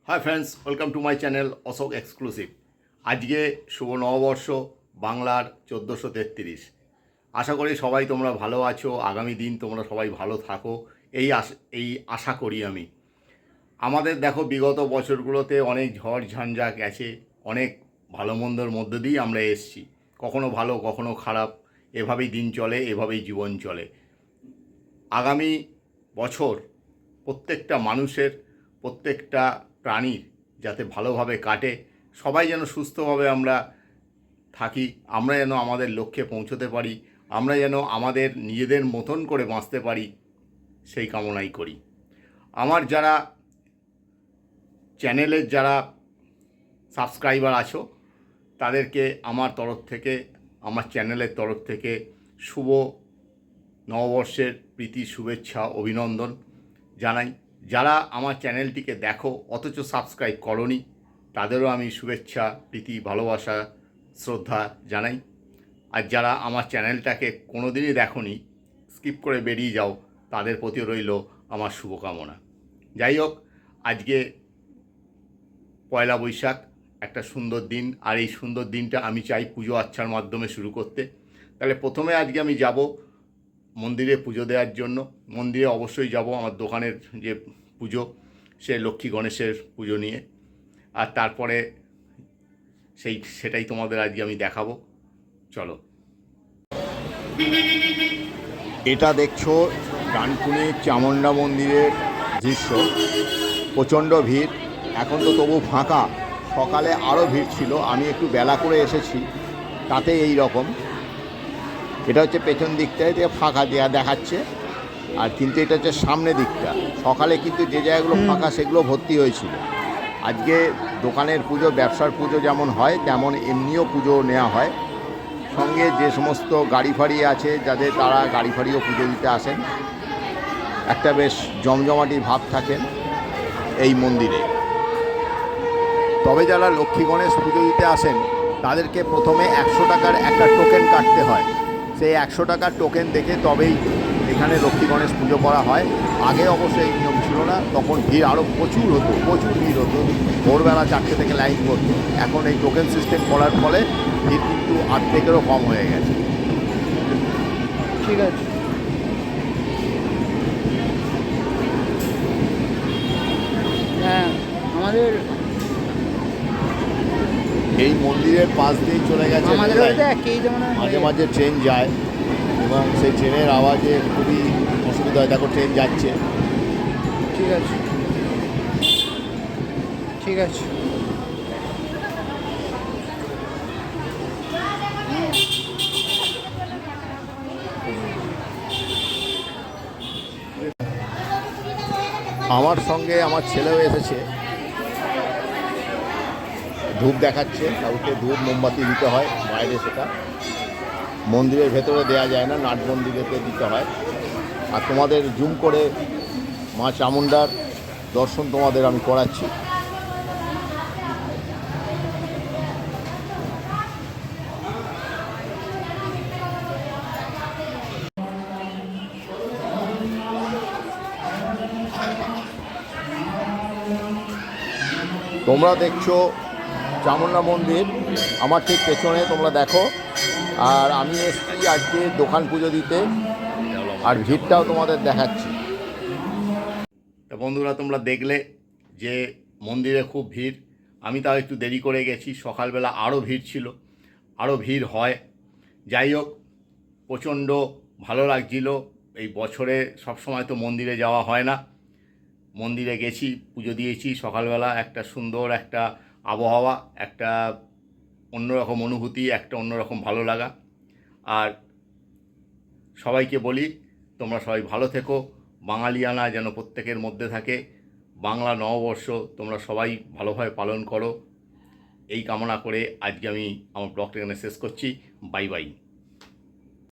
High friends, welcome to my channel Ashok exclusive. আজকে শুভ নববর্ষ, বাংলার 1433। আশা করি সবাই তোমরা ভালো আছো, আগামী দিন তোমরা সবাই ভালো থাকো, এই আশা করি আমি। আমাদের দেখো বিগত বছরগুলোতে অনেক ঝড় ঝঞ্ঝা গেছে, অনেক ভালো মন্দর মধ্য দিয়ে আমরা এসেছি, কখনো ভালো কখনো খারাপ, এভাবেই দিন চলে, এভাবেই জীবন চলে। আগামী বছর প্রত্যেকটা মানুষের, প্রত্যেকটা প্রাণীর যাতে ভালোভাবে কাটে, সবাই যেন সুস্থভাবে আমরা থাকি, আমরা যেন আমাদের লক্ষ্যে পৌঁছতে পারি, আমরা যেন আমাদের নিজেদের মতন করে বাঁচতে পারি, সেই কামনাই করি। আমার যারা চ্যানেলের যারা সাবস্ক্রাইবার আছো, তাদেরকে আমার তরফ থেকে, আমার চ্যানেলের তরফ থেকে শুভ নববর্ষের প্রীতি, শুভেচ্ছা, অভিনন্দন জানাই। যারা আমার চ্যানেলটিকে দেখো অথচ সাবস্ক্রাইব করনি, তাদেরও আমি শুভেচ্ছা, প্রীতি, ভালোবাসা, শ্রদ্ধা জানাই। আর যারা আমার চ্যানেলটাকে কোনো দিনই দেখোনি, স্কিপ করে বেরিয়ে যাও, তাদের প্রতি রইল আমার শুভকামনা। যাই হোক, আজকে পয়লা বৈশাখ, একটা সুন্দর দিন, আর এই সুন্দর দিনটা আমি চাই পুজো আচ্ছার মাধ্যমে শুরু করতে। তাহলে প্রথমে আজকে আমি যাব মন্দিরে পুজো দেওয়ার জন্য। মন্দিরে অবশ্যই যাব, আমার দোকানের যে পুজো, সে লক্ষ্মী গণেশের পুজো নিয়ে, আর তারপরে সেটাই তোমাদের আজকে আমি দেখাবো। চলো। এটা দেখছো ডানকুনি চামুণ্ডা মন্দিরের দৃশ্য। প্রচণ্ড ভিড়, এখন তো তবু ফাঁকা, সকালে আরও ভিড় ছিল, আমি একটু বেলা করে এসেছি, তাতে এই রকম। এটা হচ্ছে পেছন দিকটায় ফাঁকা দেওয়া দেখাচ্ছে, আর কিন্তু এটা হচ্ছে সামনে দিকটা। সকালে কিন্তু যে জায়গাগুলো ফাঁকা সেগুলো ভর্তি হয়েছিল। আজকে দোকানের পুজো, ব্যবসার পুজো যেমন হয় তেমন এমনিও পুজো নেওয়া হয়। সঙ্গে যে সমস্ত গাড়ি ফাড়ি আছে যাদের, তারা গাড়ি ফাড়িও পুজো দিতে আসেন। একটা বেশ জমজমাটি ভাব থাকেন এই মন্দিরে। তবে যারা লক্ষ্মী গণেশ পুজো দিতে আসেন, তাদেরকে প্রথমে 100 টাকার একটা টোকেন কাটতে হয়। সেই 100 টাকার টোকেন দেখে তবেই এখানে লক্ষ্মী গণেশ পুজো করা হয়। আগে অবশ্যই এই নিয়ম ছিল না, তখন ভিড় আরও প্রচুর হতো, প্রচুর ভিড় হতো, ভোরবেলা 4টে থেকে লাইন করতো। এখন এই টোকেন সিস্টেম করার ফলে ভিড় কিন্তু অর্ধেকেরও কম হয়ে গেছে। ঠিক আছে। হ্যাঁ, আমাদের এই মন্দিরের পাশ দিয়ে চলে গেছে, আমাদের একই যেমন মাঝে মাঝে ট্রেন যায় এবং সেই ট্রেনের আওয়াজে খুবই অসুবিধা হয়। দেখো ট্রেন যাচ্ছে। ঠিক আছে, ঠিক আছে। আমার সঙ্গে আমার ছেলেও এসেছে, ধূপ দেখাচ্ছে। কাউকে ধূপ মোমবাতি দিতে হয় বাইরে, সেটা মন্দিরের ভেতরে দেওয়া যায় না, নাট মন্দিরেতে দিতে হয়। আর তোমাদের জুম করে মা চামুণ্ডার দর্শন তোমাদের আমি করাচ্ছি। তোমরা দেখছো চামুণ্ডা মন্দির, আমার ঠিক পেছনে তোমরা দেখো। আর আমি এসেছি আজকে দোকান পুজো দিতে, আর ভিড়টাও তোমাদের দেখাচ্ছি। তা বন্ধুরা, তোমরা দেখলে যে মন্দিরে খুব ভিড়। আমি তাও একটু দেরি করে গেছি, সকালবেলা আরও ভিড় ছিল, আরও ভিড় হয়। যাই হোক, প্রচণ্ড ভালো লাগছিল। এই বছরে সবসময় তো মন্দিরে যাওয়া হয় না, মন্দিরে গেছি, পুজো দিয়েছি সকালবেলা। একটা সুন্দর একটা আবহাওয়া, একটা অন্যরকম অনুভূতি, একটা অন্যরকম ভালো লাগা। আর সবাইকে বলি, তোমরা সবাই ভালো থেকো, বাঙালিয়ানা যেন প্রত্যেকের মধ্যে থাকে, বাংলা নববর্ষ তোমরা সবাই ভালোভাবে পালন করো, এই কামনা করে আজকে আমি আমার ব্লগটা এখানে শেষ করছি। Bye bye.